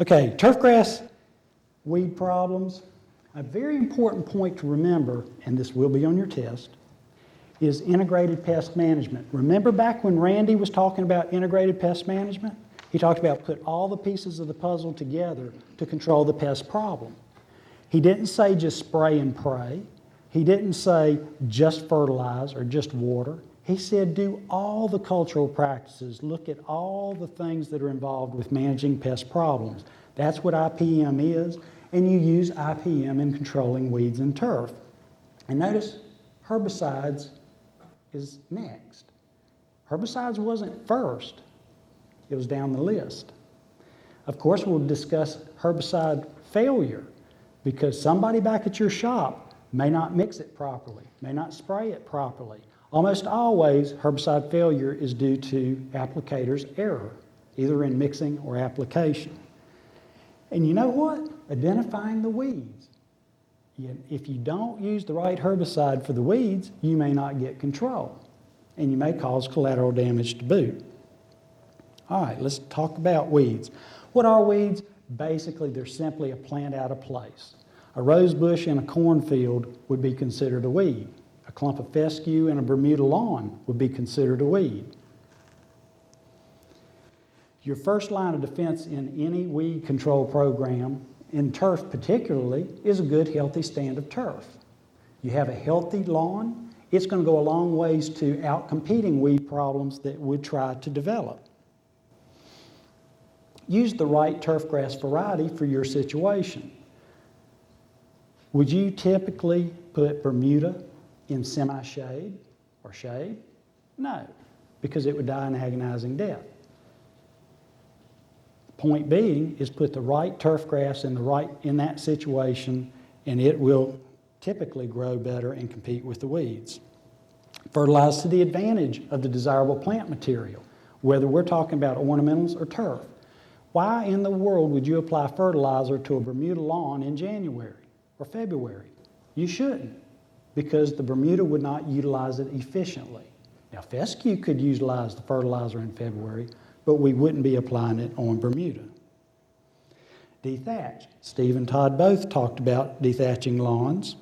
Okay, turfgrass weed problems. A very important point to remember, and this will be on your test, is integrated pest management. Remember back when Randy was talking about integrated pest management? He talked about put all the pieces of the puzzle together to control the pest problem. He didn't say just spray and pray. He didn't say just fertilize or just water. He said do all the cultural practices, look at all the things that are involved with managing pest problems. That's what IPM is, and you use IPM in controlling weeds and turf. And notice herbicides is next. Herbicides wasn't first, it was down the list. Of course, we'll discuss herbicide failure because somebody back at your shop may not mix it properly, may not spray it properly. Almost always, herbicide failure is due to applicator's error, either in mixing or application. And you know what? Identifying the weeds. If you don't use the right herbicide for the weeds, you may not get control, and you may cause collateral damage to boot. All right, let's talk about weeds. What are weeds? Basically, they're simply a plant out of place. A rose bush in a cornfield would be considered a weed. A clump of fescue in a Bermuda lawn would be considered a weed. Your first line of defense in any weed control program, in turf particularly, is a good, healthy stand of turf. You have a healthy lawn, it's going to go a long ways to outcompeting weed problems that would try to develop. Use the right turfgrass variety for your situation. Would you typically put Bermuda in semi-shade or shade? No, because it would die an agonizing death. Point being is put the right turfgrass in that situation, and it will typically grow better and compete with the weeds. Fertilize to the advantage of the desirable plant material, whether we're talking about ornamentals or turf. Why in the world would you apply fertilizer to a Bermuda lawn in January or February? You shouldn't, because the Bermuda would not utilize it efficiently. Now, fescue could utilize the fertilizer in February, but we wouldn't be applying it on Bermuda. Dethatch. Steve and Todd both talked about dethatching lawns.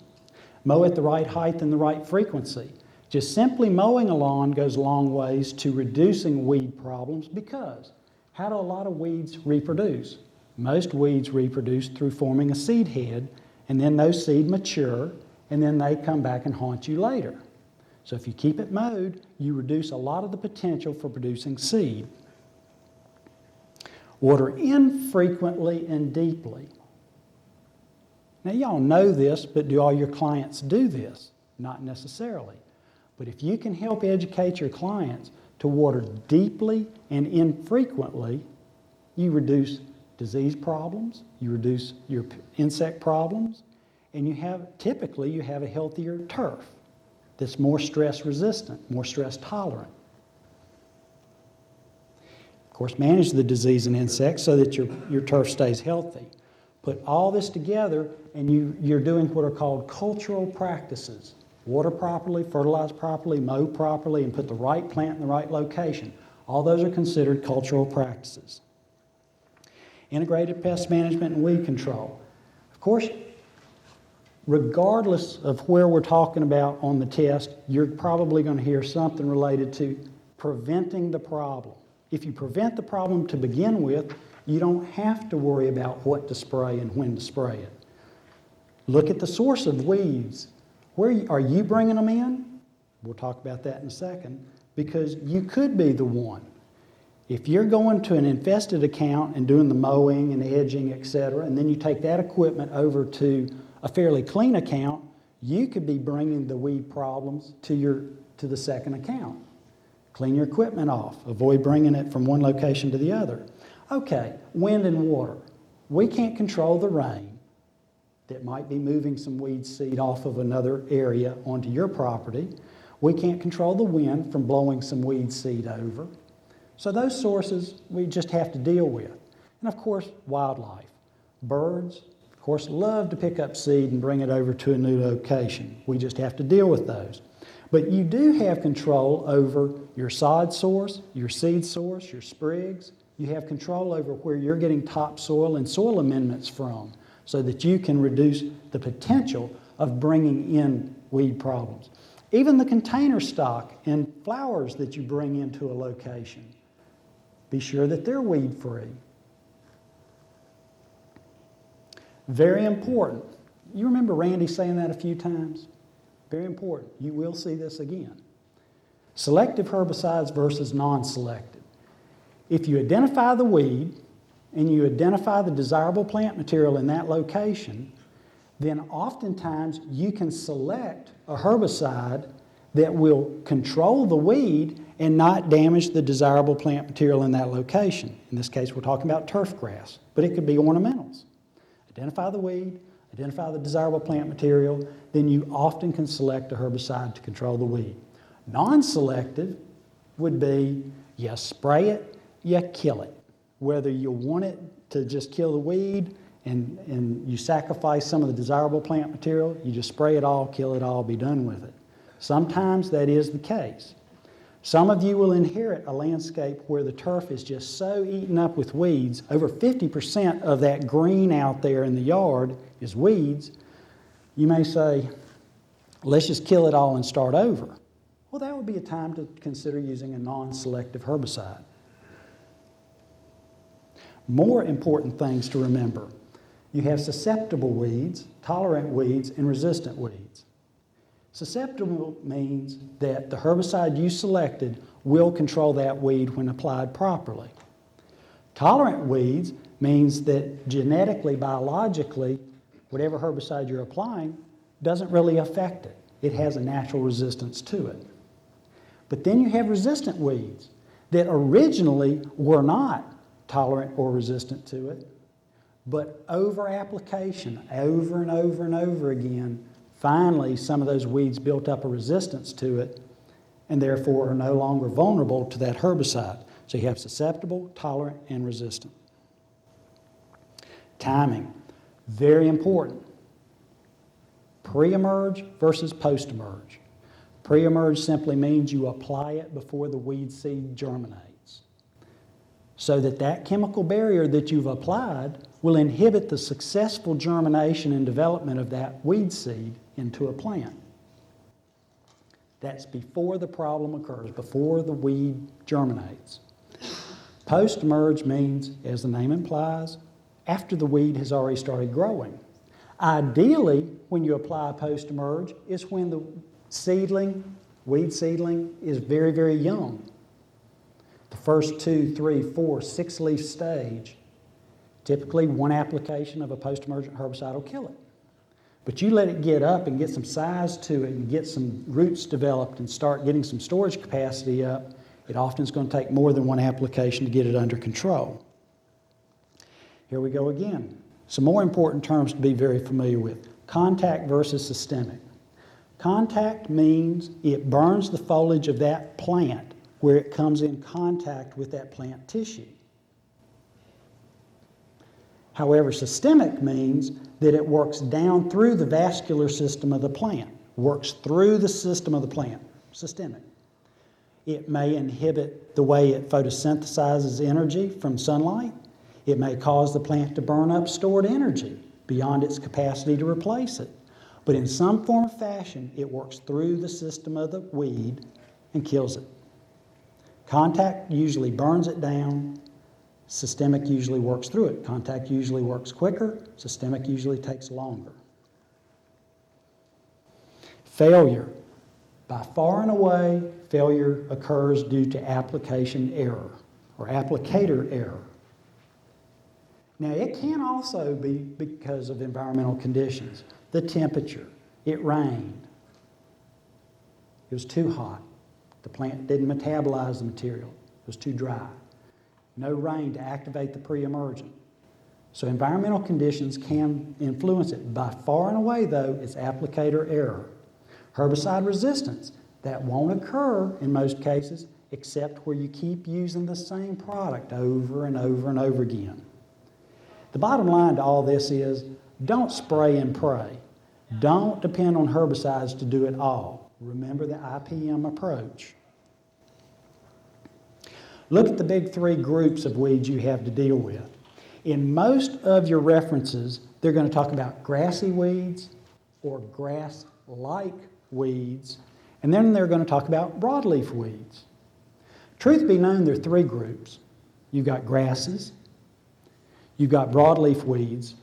Mow at the right height and the right frequency. Just simply mowing a lawn goes a long ways to reducing weed problems because how do a lot of weeds reproduce? Most weeds reproduce through forming a seed head, and then those seed mature, and then they come back and haunt you later. So if you keep it mowed, you reduce a lot of the potential for producing seed. Water infrequently and deeply. Now y'all know this, but do all your clients do this? Not necessarily. But if you can help educate your clients to water deeply and infrequently, you reduce disease problems, you reduce your insect problems, and typically you have a healthier turf that's more stress resistant, more stress tolerant. Of course, manage the disease and insects so that your turf stays healthy. Put all this together and you're doing what are called cultural practices. Water properly, fertilize properly, mow properly, and put the right plant in the right location. All those are considered cultural practices. Integrated pest management and weed control. Of course, regardless of where we're talking about on the test, you're probably going to hear something related to preventing the problem. If you prevent the problem to begin with, you don't have to worry about what to spray and when to spray it. Look at the source of weeds. Where are you bringing them in? We'll talk about that in a second, because you could be the one. If you're going to an infested account and doing the mowing and edging, etc., and then you take that equipment over to a fairly clean account, you could be bringing the weed problems to the second account. Clean your equipment off. Avoid bringing it from one location to the other. Okay, wind and water. We can't control the rain that might be moving some weed seed off of another area onto your property. We can't control the wind from blowing some weed seed over. So those sources we just have to deal with. And of course, wildlife. Birds, of course, love to pick up seed and bring it over to a new location. We just have to deal with those. But you do have control over your sod source, your seed source, your sprigs. you have control over where you're getting topsoil and soil amendments from so that you can reduce the potential of bringing in weed problems. Even the container stock and flowers that you bring into a location, be sure that they're weed-free. Very important. You remember Randy saying that a few times? Very important. You will see this again. Selective herbicides versus non-selective. If you identify the weed and you identify the desirable plant material in that location, then oftentimes you can select a herbicide that will control the weed and not damage the desirable plant material in that location. In this case, we're talking about turf grass, but it could be ornamentals. Identify the weed, identify the desirable plant material, then you often can select a herbicide to control the weed. Non-selective would be you spray it, you kill it. Whether you want it to just kill the weed and you sacrifice some of the desirable plant material, you just spray it all, kill it all, be done with it. Sometimes that is the case. Some of you will inherit a landscape where the turf is just so eaten up with weeds. Over 50% of that green out there in the yard is weeds. You may say, let's just kill it all and start over. Well, that would be a time to consider using a non-selective herbicide. More important things to remember. You have susceptible weeds, tolerant weeds, and resistant weeds. Susceptible means that the herbicide you selected will control that weed when applied properly. Tolerant weeds means that genetically, biologically, whatever herbicide you're applying doesn't really affect it. It has a natural resistance to it. But then you have resistant weeds that originally were not tolerant or resistant to it, but over application, over and over and over again, finally some of those weeds built up a resistance to it and therefore are no longer vulnerable to that herbicide. So you have susceptible, tolerant, and resistant. Timing, very important. Pre-emerge versus post-emerge. Pre-emerge simply means you apply it before the weed seed germinates, so that that chemical barrier that you've applied will inhibit the successful germination and development of that weed seed into a plant. That's before the problem occurs, before the weed germinates. Post-emerge means, as the name implies, after the weed has already started growing. Ideally, when you apply post-emerge, is when the weed seedling, is very, very young. The first 2, 3, 4, 6 leaf stage, typically one application of a post-emergent herbicide will kill it. But you let it get up and get some size to it and get some roots developed and start getting some storage capacity up, it often is going to take more than one application to get it under control. Here we go again. Some more important terms to be very familiar with. Contact versus systemic. Contact means it burns the foliage of that plant where it comes in contact with that plant tissue. However, systemic means that it works down through the vascular system of the plant, works through the system of the plant, systemic. It may inhibit the way it photosynthesizes energy from sunlight. It may cause the plant to burn up stored energy beyond its capacity to replace it. But in some form or fashion, it works through the system of the weed and kills it. Contact usually burns it down. Systemic usually works through it. Contact usually works quicker. Systemic usually takes longer. Failure. By far and away, failure occurs due to application error or applicator error. Now, it can also be because of environmental conditions. The temperature. It rained. It was too hot. The plant didn't metabolize the material. It was too dry. No rain to activate the pre-emergent. So environmental conditions can influence it. By far and away, though, it's applicator error. Herbicide resistance. That won't occur in most cases, except where you keep using the same product over and over and over again. The bottom line to all this is, don't spray and pray. Don't depend on herbicides to do it all. Remember the IPM approach. Look at the big three groups of weeds you have to deal with. In most of your references, they're going to talk about grassy weeds or grass-like weeds, and then they're going to talk about broadleaf weeds. Truth be known, there are three groups. You've got grasses, you've got broadleaf weeds,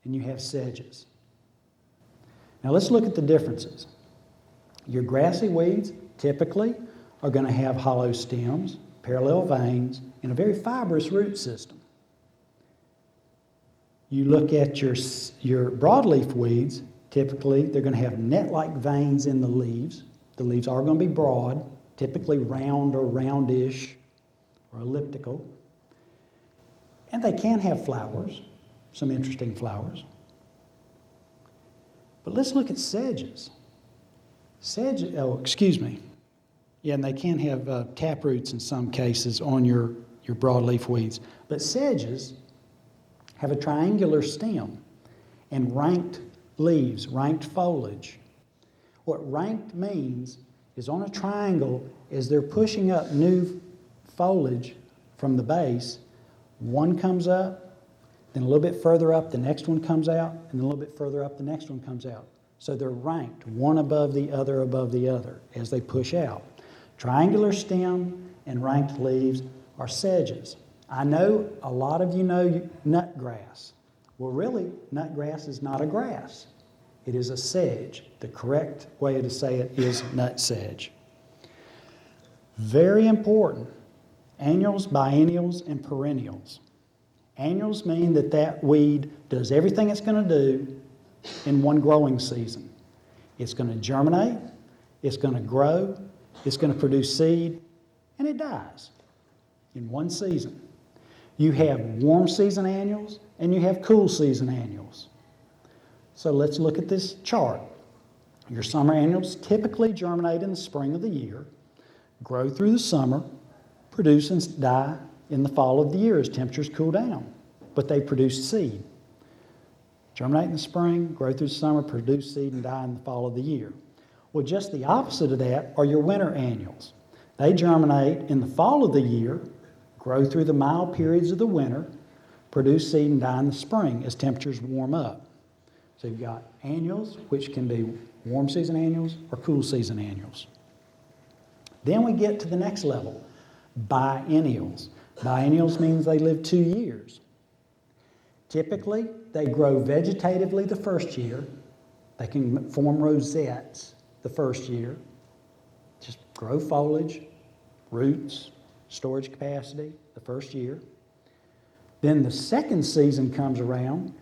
and you have sedges. Now let's look at the differences. Your grassy weeds typically are going to have hollow stems, parallel veins, and a very fibrous root system. You look at your broadleaf weeds, typically they're going to have net-like veins in the leaves. The leaves are going to be broad, typically round or roundish or elliptical. And they can have flowers, some interesting flowers. But let's look at sedges. Yeah, and they can have tap roots in some cases on your broadleaf weeds. But sedges have a triangular stem and ranked leaves, ranked foliage. What ranked means is on a triangle, as they're pushing up new foliage from the base, one comes up, then a little bit further up, the next one comes out, and then a little bit further up, the next one comes out. So they're ranked, one above the other, as they push out. Triangular stem and ranked leaves are sedges. I know a lot of you know nutgrass. Well, really, nutgrass is not a grass. It is a sedge. The correct way to say it is nut sedge. Very important, annuals, biennials, and perennials. Annuals mean that weed does everything it's going to do in one growing season. It's going to germinate, it's going to grow, it's going to produce seed, and it dies in one season. You have warm season annuals and you have cool season annuals. So let's look at this chart. Your summer annuals typically germinate in the spring of the year, grow through the summer, produce and die in the fall of the year as temperatures cool down, but they produce seed. Germinate in the spring, grow through the summer, produce seed, and die in the fall of the year. Well, just the opposite of that are your winter annuals. They germinate in the fall of the year, grow through the mild periods of the winter, produce seed, and die in the spring as temperatures warm up. So you've got annuals, which can be warm season annuals or cool season annuals. Then we get to the next level, biennials. Biennials means they live 2 years. Typically, they grow vegetatively the first year. They can form rosettes the first year. Just grow foliage, roots, storage capacity the first year. Then the second season comes around.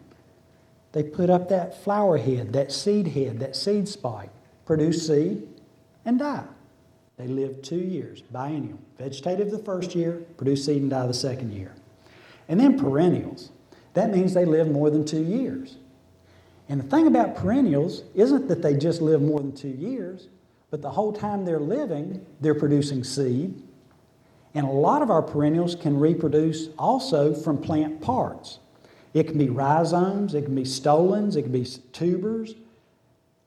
They put up that flower head, that seed spike, produce seed, and die. They live 2 years, biennial. Vegetative the first year, produce seed and die the second year. And then perennials. That means they live more than 2 years. And the thing about perennials isn't that they just live more than 2 years, but the whole time they're living, they're producing seed. And a lot of our perennials can reproduce also from plant parts. It can be rhizomes, it can be stolons, it can be tubers.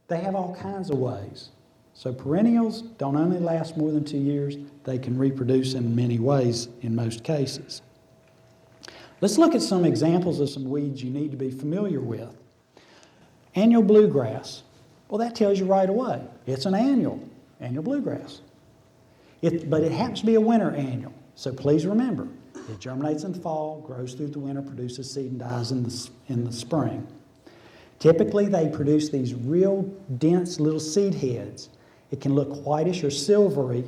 They have all kinds of ways. So perennials don't only last more than 2 years, they can reproduce in many ways in most cases. Let's look at some examples of some weeds you need to be familiar with. Annual bluegrass. Well, that tells you right away. It's an annual bluegrass. But it happens to be a winter annual. So please remember, it germinates in the fall, grows through the winter, produces seed, and dies in the spring. Typically, they produce these real dense little seed heads. It can look whitish or silvery,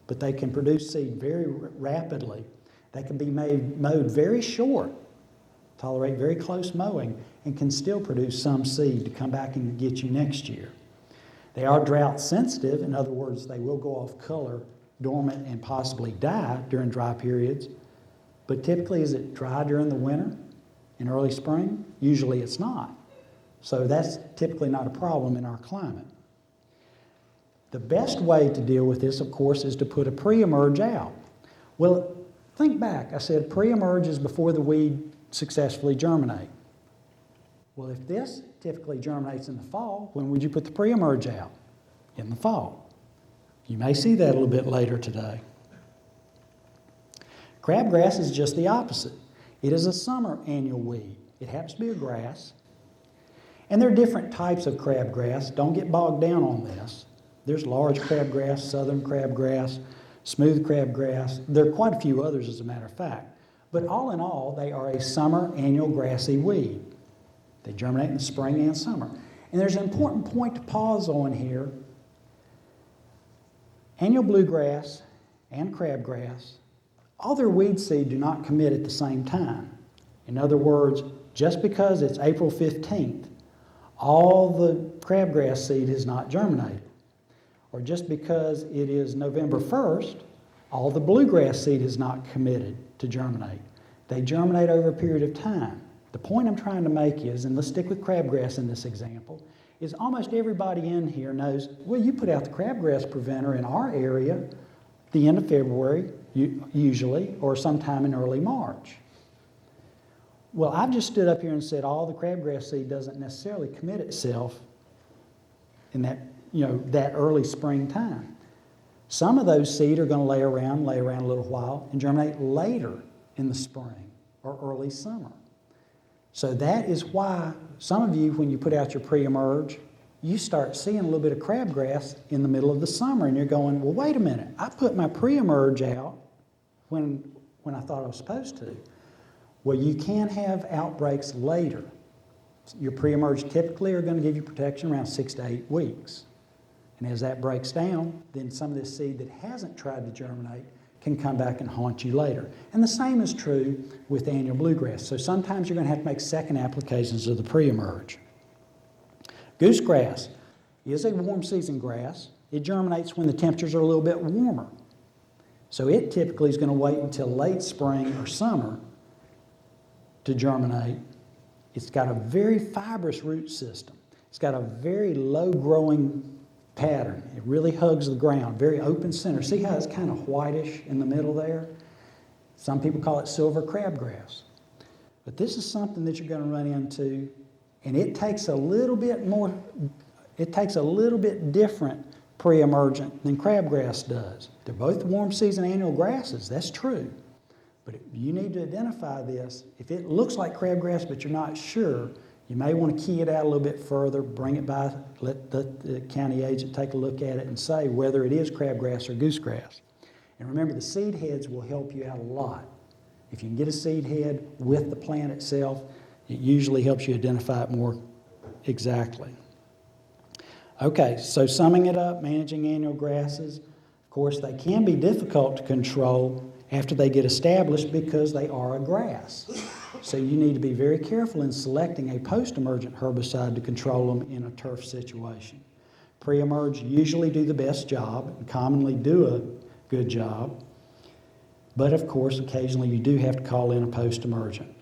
but they can produce seed very rapidly. They can be mowed very short, tolerate very close mowing, and can still produce some seed to come back and get you next year. They are drought sensitive. In other words, they will go off color, dormant, and possibly die during dry periods. But typically, is it dry during the winter and early spring? Usually it's not. So that's typically not a problem in our climate. The best way to deal with this, of course, is to put a pre-emerge out. Well, think back. I said pre-emerge is before the weed successfully germinate. Well, if this typically germinates in the fall, when would you put the pre-emerge out? In the fall. You may see that a little bit later today. Crabgrass is just the opposite. It is a summer annual weed. It happens to be a grass. And there are different types of crabgrass. Don't get bogged down on this. There's large crabgrass, southern crabgrass, smooth crabgrass. There are quite a few others, as a matter of fact. But all in all, they are a summer annual grassy weed. They germinate in the spring and summer. And there's an important point to pause on here. Annual bluegrass and crabgrass, all their weed seed do not commit at the same time. In other words, just because it's April 15th, all the crabgrass seed has not germinated. Or just because it is November 1st, all the bluegrass seed is not committed to germinate. They germinate over a period of time. The point I'm trying to make is, and let's stick with crabgrass in this example, is almost everybody in here knows, well, you put out the crabgrass preventer in our area at the end of February, usually, or sometime in early March. Well, I've just stood up here and said all the crabgrass seed doesn't necessarily commit itself in that, that early springtime. Some of those seed are going to lay around a little while and germinate later in the spring or early summer. So that is why some of you, when you put out your pre-emerge, you start seeing a little bit of crabgrass in the middle of the summer, and you're going, well, wait a minute, I put my pre-emerge out when I thought I was supposed to. Well, you can have outbreaks later. Your pre-emerge typically are going to give you protection around 6 to 8 weeks. And as that breaks down, then some of this seed that hasn't tried to germinate can come back and haunt you later. And the same is true with annual bluegrass. So sometimes you're going to have to make second applications of the pre-emerge. Goosegrass is a warm season grass. It germinates when the temperatures are a little bit warmer. So it typically is going to wait until late spring or summer to germinate. It's got a very fibrous root system. It's got a very low growing pattern. It really hugs the ground, very open center. See how it's kind of whitish in the middle there? Some people call it silver crabgrass. But this is something that you're going to run into, and it takes a little bit different pre-emergent than crabgrass does. They're both warm season annual grasses, that's true. But you need to identify this. If it looks like crabgrass but you're not sure, you may want to key it out a little bit further, bring it by, let the county agent take a look at it and say whether it is crabgrass or goosegrass. And remember, the seed heads will help you out a lot. If you can get a seed head with the plant itself, it usually helps you identify it more exactly. Okay, so summing it up, managing annual grasses, of course, they can be difficult to control after they get established because they are a grass. So you need to be very careful in selecting a post-emergent herbicide to control them in a turf situation. Pre-emerge usually do the best job and commonly do a good job, but of course occasionally you do have to call in a post-emergent.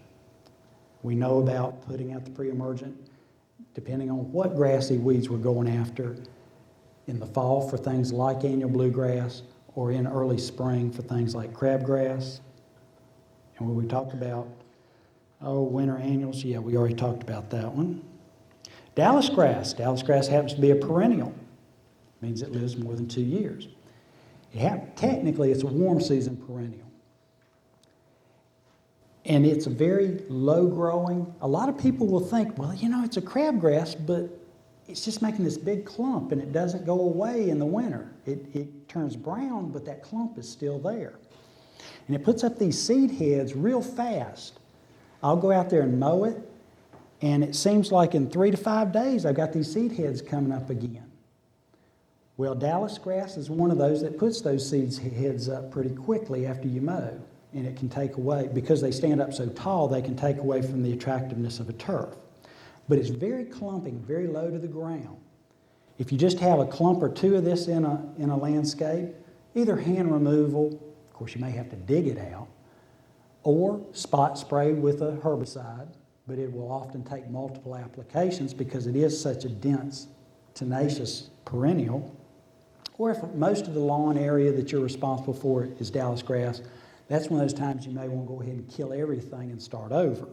We know about putting out the pre-emergent depending on what grassy weeds we're going after in the fall for things like annual bluegrass or in early spring for things like crabgrass. And when we talked about winter annuals, yeah, we already talked about that one. Dallas grass. Dallas grass happens to be a perennial. It means it lives more than 2 years. Technically, it's a warm season perennial. And it's a very low growing. A lot of people will think, well, it's a crabgrass, but it's just making this big clump and it doesn't go away in the winter. It turns brown, but that clump is still there. And it puts up these seed heads real fast. I'll go out there and mow it, and it seems like in 3 to 5 days I've got these seed heads coming up again. Well, Dallas grass is one of those that puts those seed heads up pretty quickly after you mow, and it can take away, because they stand up so tall, they can take away from the attractiveness of a turf. But it's very clumping, very low to the ground. If you just have a clump or two of this in a landscape, either hand removal, of course you may have to dig it out, or spot spray with a herbicide, but it will often take multiple applications because it is such a dense, tenacious perennial. Or if most of the lawn area that you're responsible for is Dallas grass, that's one of those times you may want to go ahead and kill everything and start over.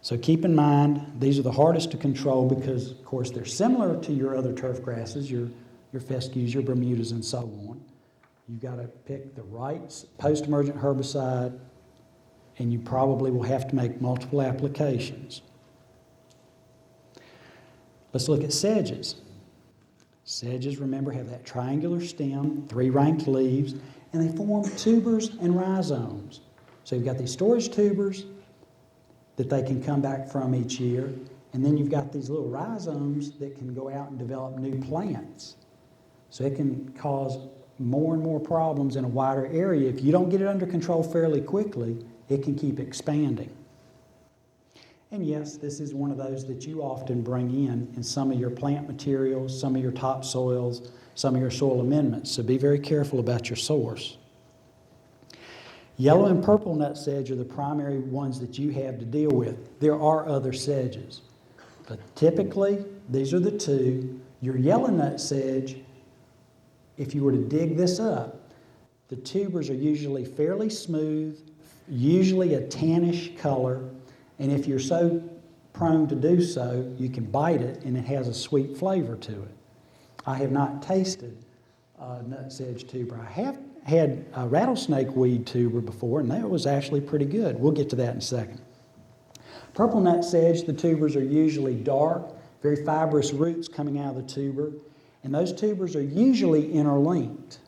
So keep in mind, these are the hardest to control because, of course, they're similar to your other turf grasses, your fescues, your Bermudas, and so on. You've got to pick the right post-emergent herbicide, and you probably will have to make multiple applications. Let's look at sedges. Sedges, remember, have that triangular stem, 3 ranked leaves, and they form tubers and rhizomes. So you've got these storage tubers that they can come back from each year, and then you've got these little rhizomes that can go out and develop new plants. So it can cause more and more problems in a wider area. If you don't get it under control fairly quickly, it can keep expanding. And yes, this is one of those that you often bring in some of your plant materials, some of your topsoils, some of your soil amendments. So be very careful about your source. Yellow and purple nut sedge are the primary ones that you have to deal with. There are other sedges, but typically these are the two. Your yellow nut sedge, if you were to dig this up, the tubers are usually fairly smooth, usually a tannish color, and if you're so prone to do so, you can bite it and it has a sweet flavor to it. I have not tasted nut sedge tuber. I have had a rattlesnake weed tuber before, and that was actually pretty good. We'll get to that in a second. Purple nut sedge, the tubers are usually dark, very fibrous roots coming out of the tuber, and those tubers are usually interlinked.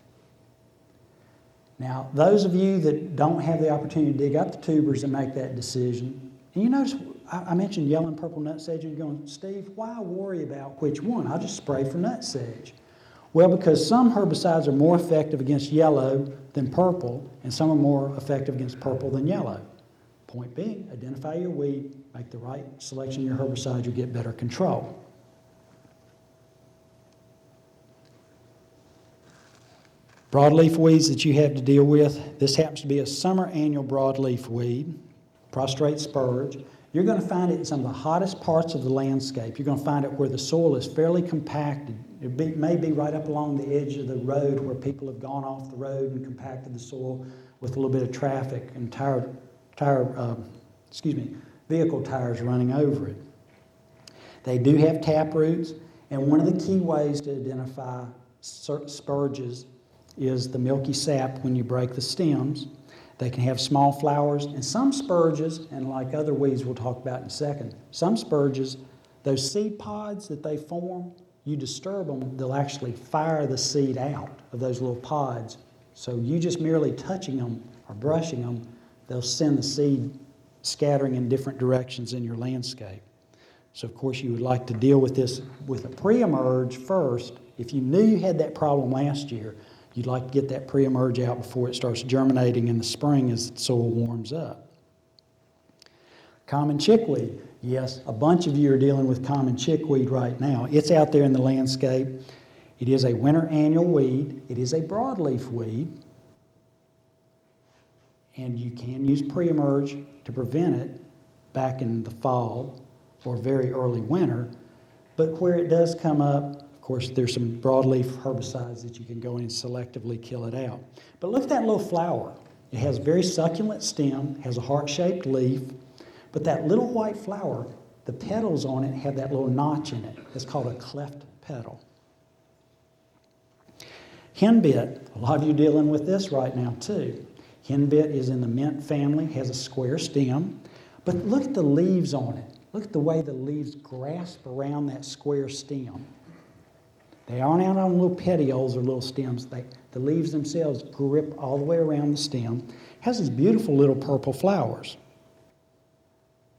Now, those of you that don't have the opportunity to dig up the tubers and make that decision, and you notice I mentioned yellow and purple nut sedge, and you're going, Steve, why worry about which one? I'll just spray for nut sedge. Well, because some herbicides are more effective against yellow than purple, and some are more effective against purple than yellow. Point being, identify your weed, make the right selection of your herbicide, you'll get better control. Broadleaf weeds that you have to deal with. This happens to be a summer annual broadleaf weed, prostrate spurge. You're going to find it in some of the hottest parts of the landscape. You're going to find it where the soil is fairly compacted. It may be right up along the edge of the road where people have gone off the road and compacted the soil with a little bit of traffic and vehicle tires running over it. They do have tap roots, and one of the key ways to identify spurges is the milky sap when you break the stems. They can have small flowers, and some spurges, and like other weeds we'll talk about in a second, some spurges, those seed pods that they form, you disturb them, they'll actually fire the seed out of those little pods. So you just merely touching them or brushing them, they'll send the seed scattering in different directions in your landscape. So of course you would like to deal with this with a pre-emerge first. If you knew you had that problem last year, you'd like to get that pre-emerge out before it starts germinating in the spring as the soil warms up. Common chickweed. Yes, a bunch of you are dealing with common chickweed right now. It's out there in the landscape. It is a winter annual weed. It is a broadleaf weed. And you can use pre-emerge to prevent it back in the fall or very early winter. But where it does come up, of course, there's some broadleaf herbicides that you can go in and selectively kill it out. But look at that little flower. It has a very succulent stem, has a heart-shaped leaf, but that little white flower, the petals on it have that little notch in it. It's called a cleft petal. Henbit, a lot of you are dealing with this right now too. Henbit is in the mint family, has a square stem, but look at the leaves on it. Look at the way the leaves grasp around that square stem. They aren't out on little petioles or little stems. The leaves themselves grip all the way around the stem. It has these beautiful little purple flowers.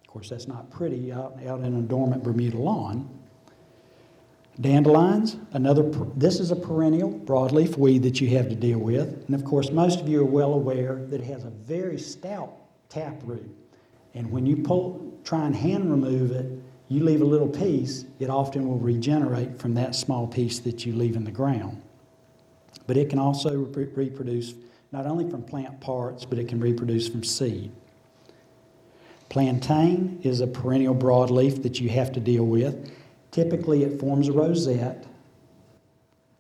Of course, that's not pretty out in a dormant Bermuda lawn. Dandelions, this is a perennial broadleaf weed that you have to deal with. And of course, most of you are well aware that it has a very stout taproot. And when you try and hand remove it, you leave a little piece, it often will regenerate from that small piece that you leave in the ground. But it can also reproduce not only from plant parts, but it can reproduce from seed. Plantain is a perennial broadleaf that you have to deal with. Typically it forms a rosette,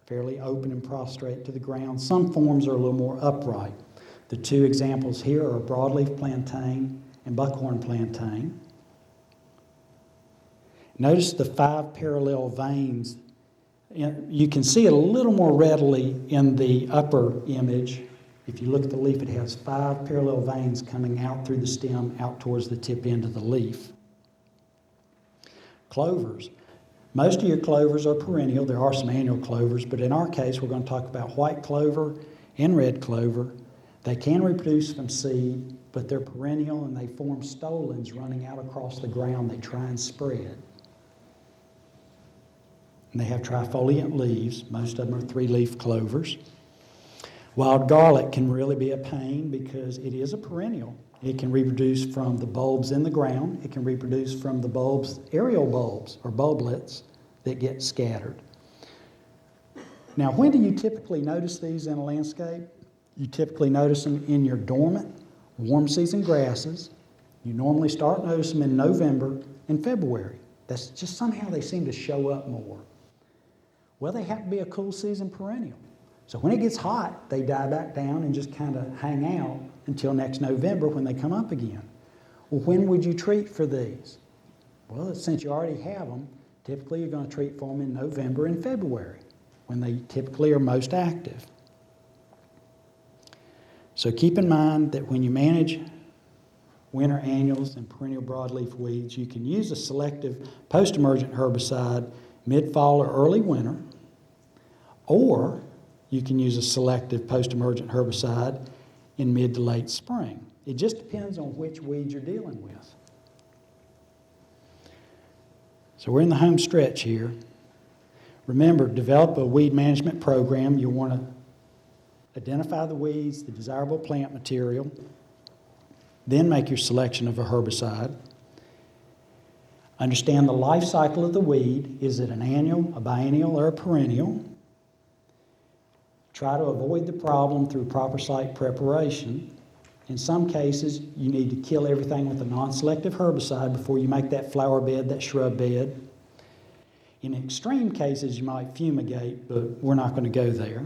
fairly open and prostrate to the ground. Some forms are a little more upright. The two examples here are broadleaf plantain and buckhorn plantain. Notice the 5 parallel veins And you can see it a little more readily in the upper image. If you look at the leaf, it has 5 parallel veins coming out through the stem, out towards the tip end of the leaf. Clovers. Most of your clovers are perennial. There are some annual clovers, but in our case, we're going to talk about white clover and red clover. They can reproduce from seed, but they're perennial and they form stolons running out across the ground. They try and spread. And they have trifoliate leaves. Most of them are 3-leaf clovers. Wild garlic can really be a pain because it is a perennial. It can reproduce from the bulbs in the ground. It can reproduce from the bulbs, aerial bulbs or bulblets that get scattered. Now, when do you typically notice these in a landscape? You typically notice them in your dormant, warm season grasses. You normally start noticing them in November and February. That's just somehow they seem to show up more. Well, they have to be a cool season perennial. So when it gets hot, they die back down and just kind of hang out until next November when they come up again. Well, when would you treat for these? Well, since you already have them, typically you're going to treat for them in November and February when they typically are most active. So keep in mind that when you manage winter annuals and perennial broadleaf weeds, you can use a selective post-emergent herbicide mid-fall or early winter, or you can use a selective post-emergent herbicide in mid to late spring. It just depends on which weeds you're dealing with. So we're in the home stretch here. Remember, develop a weed management program. You'll want to identify the weeds, the desirable plant material, then make your selection of a herbicide. Understand the life cycle of the weed. Is it an annual, a biennial, or a perennial? Try to avoid the problem through proper site preparation. In some cases, you need to kill everything with a non-selective herbicide before you make that flower bed, that shrub bed. In extreme cases, you might fumigate, but we're not going to go there.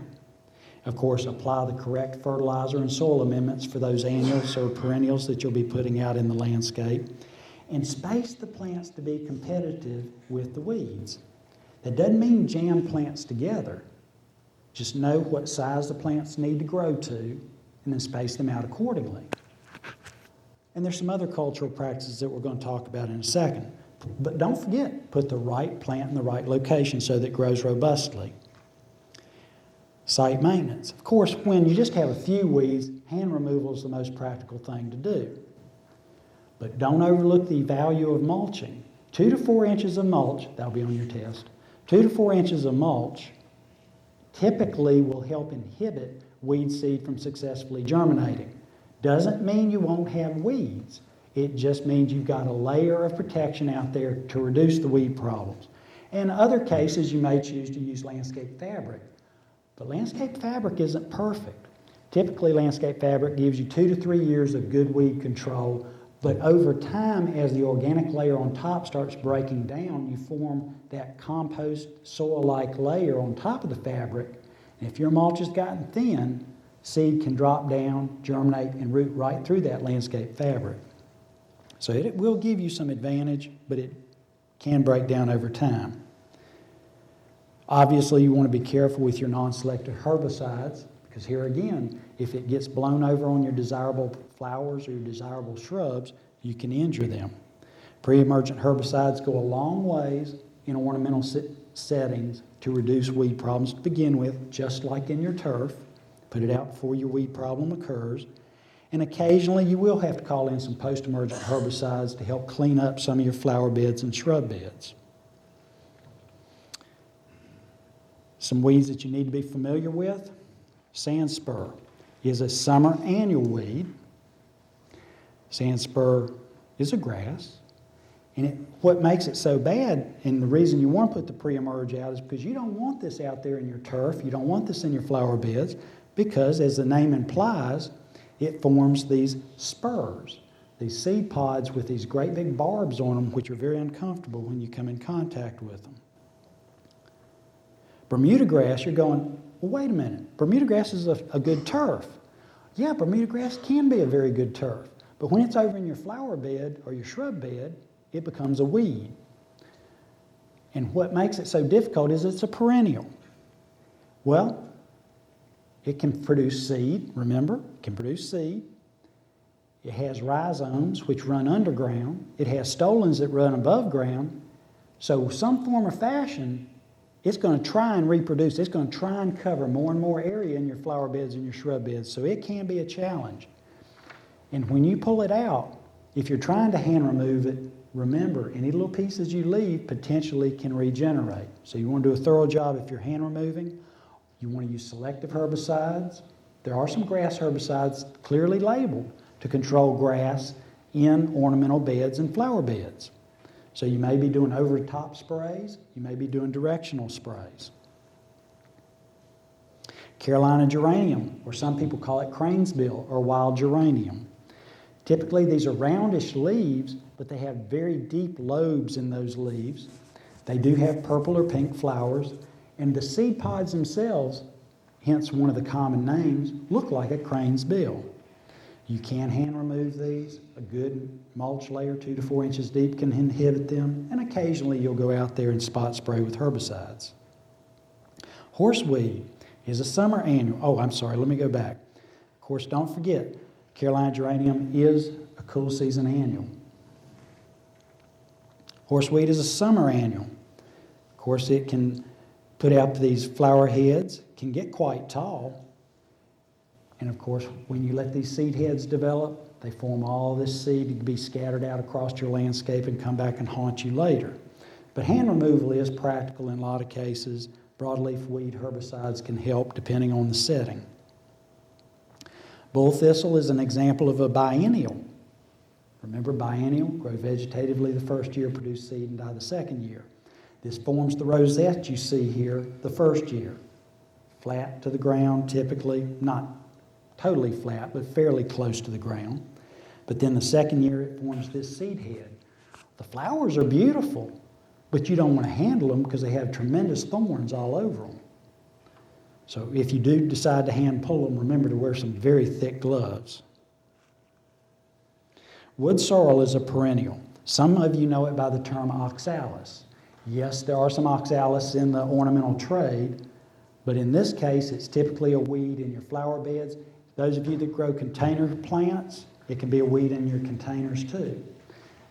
Of course, apply the correct fertilizer and soil amendments for those annuals or perennials that you'll be putting out in the landscape. And space the plants to be competitive with the weeds. That doesn't mean jam plants together. Just know what size the plants need to grow to and then space them out accordingly. And there's some other cultural practices that we're going to talk about in a second. But don't forget, put the right plant in the right location so that it grows robustly. Site maintenance. Of course, when you just have a few weeds, hand removal is the most practical thing to do. But don't overlook the value of mulching. 2 to 4 inches of mulch, that'll be on your test, 2 to 4 inches of mulch typically will help inhibit weed seed from successfully germinating. Doesn't mean you won't have weeds. It just means you've got a layer of protection out there to reduce the weed problems. In other cases, you may choose to use landscape fabric. But landscape fabric isn't perfect. Typically, landscape fabric gives you 2 to 3 years of good weed control, but over time, as the organic layer on top starts breaking down, you form that compost soil-like layer on top of the fabric. And if your mulch has gotten thin, seed can drop down, germinate, and root right through that landscape fabric. So it will give you some advantage, but it can break down over time. Obviously, you want to be careful with your non-selective herbicides, because here again, if it gets blown over on your desirable flowers or your desirable shrubs, you can injure them. Pre-emergent herbicides go a long ways in ornamental settings to reduce weed problems to begin with, just like in your turf. Put it out before your weed problem occurs. And occasionally you will have to call in some post-emergent herbicides to help clean up some of your flower beds and shrub beds. Some weeds that you need to be familiar with. Sandspur is a summer annual weed. Sandspur is a grass. And what makes it so bad, and the reason you want to put the pre-emerge out, is because you don't want this out there in your turf. You don't want this in your flower beds because, as the name implies, it forms these spurs, these seed pods with these great big barbs on them, which are very uncomfortable when you come in contact with them. Bermuda grass, you're going, well, wait a minute. Bermuda grass is a good turf. Yeah, Bermuda grass can be a very good turf. But when it's over in your flower bed or your shrub bed, it becomes a weed. And what makes it so difficult is it's a perennial. Well, it can produce seed, remember, it can produce seed. It has rhizomes, which run underground. It has stolons that run above ground. So some form or fashion, it's going to try and reproduce. It's going to try and cover more and more area in your flower beds and your shrub beds. So it can be a challenge. And when you pull it out, if you're trying to hand remove it, remember, any little pieces you leave potentially can regenerate. So you want to do a thorough job if you're hand removing. You want to use selective herbicides. There are some grass herbicides clearly labeled to control grass in ornamental beds and flower beds. So you may be doing over-the-top sprays. You may be doing directional sprays. Carolina geranium, or some people call it cranesbill or wild geranium. Typically, these are roundish leaves, but they have very deep lobes in those leaves. They do have purple or pink flowers, and the seed pods themselves, hence one of the common names, look like a crane's bill. You can hand remove these. A good mulch layer 2 to 4 inches deep can inhibit them, and occasionally you'll go out there and spot spray with herbicides. Horseweed is a summer annual. Oh, I'm sorry, let me go back. Of course, don't forget, Carolina geranium is a cool season annual. Horseweed is a summer annual. Of course, it can put out these flower heads, can get quite tall. And of course, when you let these seed heads develop, they form all this seed to be scattered out across your landscape and come back and haunt you later. But hand removal is practical in a lot of cases. Broadleaf weed herbicides can help depending on the setting. Bull thistle is an example of a biennial. Remember, biennial, grow vegetatively the first year, produce seed, and die the second year. This forms the rosette you see here the first year. Flat to the ground, typically, not totally flat, but fairly close to the ground. But then the second year, it forms this seed head. The flowers are beautiful, but you don't want to handle them because they have tremendous thorns all over them. So if you do decide to hand pull them, remember to wear some very thick gloves. Wood sorrel is a perennial. Some of you know it by the term oxalis. Yes, there are some oxalis in the ornamental trade, but in this case, it's typically a weed in your flower beds. Those of you that grow container plants, it can be a weed in your containers too.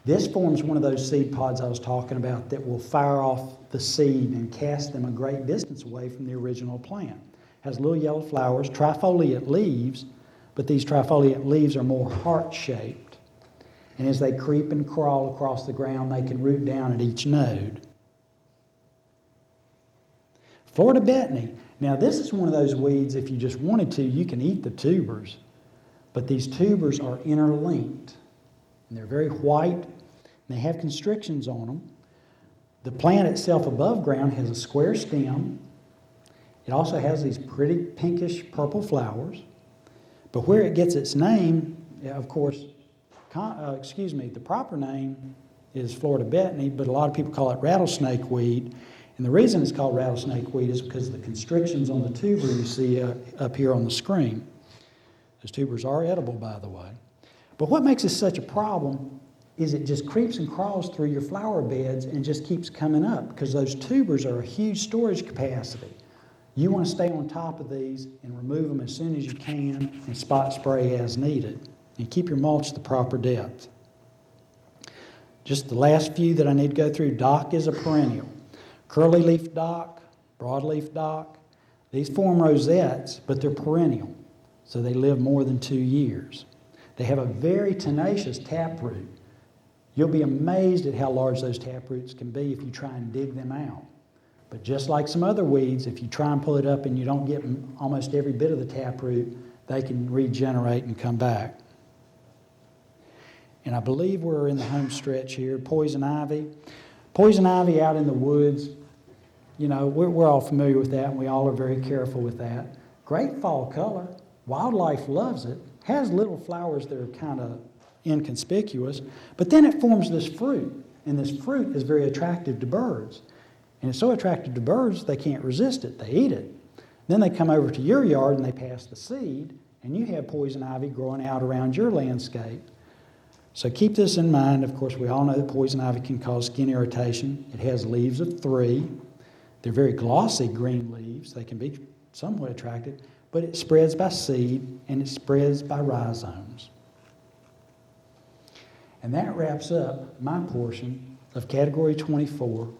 This forms one of those seed pods I was talking about that will fire off the seed and cast them a great distance away from the original plant. Has little yellow flowers, trifoliate leaves, but these trifoliate leaves are more heart-shaped. And as they creep and crawl across the ground, they can root down at each node. Florida betony. Now this is one of those weeds, if you just wanted to, you can eat the tubers. But these tubers are interlinked. And they're very white, and they have constrictions on them. The plant itself above ground has a square stem. It also has these pretty pinkish purple flowers. But where it gets its name, of course, the proper name is Florida betony, but a lot of people call it rattlesnake weed. And the reason it's called rattlesnake weed is because of the constrictions on the tuber you see up here on the screen. Those tubers are edible, by the way. But what makes this such a problem is it just creeps and crawls through your flower beds and just keeps coming up because those tubers are a huge storage capacity. You want to stay on top of these and remove them as soon as you can and spot spray as needed. And keep your mulch the proper depth. Just the last few that I need to go through. Dock is a perennial. Curly leaf dock, broadleaf dock, these form rosettes, but they're perennial. So they live more than 2 years. They have a very tenacious taproot. You'll be amazed at how large those taproots can be if you try and dig them out. But just like some other weeds, if you try and pull it up and you don't get almost every bit of the taproot, they can regenerate and come back. And I believe we're in the home stretch here. Poison ivy. Poison ivy out in the woods, you know, we're all familiar with that, and we all are very careful with that. Great fall color. Wildlife loves it. Has little flowers that are kind of inconspicuous, but then it forms this fruit, and this fruit is very attractive to birds. And it's so attractive to birds, they can't resist it. They eat it. Then they come over to your yard and they pass the seed, and you have poison ivy growing out around your landscape. So keep this in mind. Of course, we all know that poison ivy can cause skin irritation. It has leaves of 3. They're very glossy green leaves. They can be somewhat attractive, but it spreads by seed and it spreads by rhizomes. And that wraps up my portion of Category 24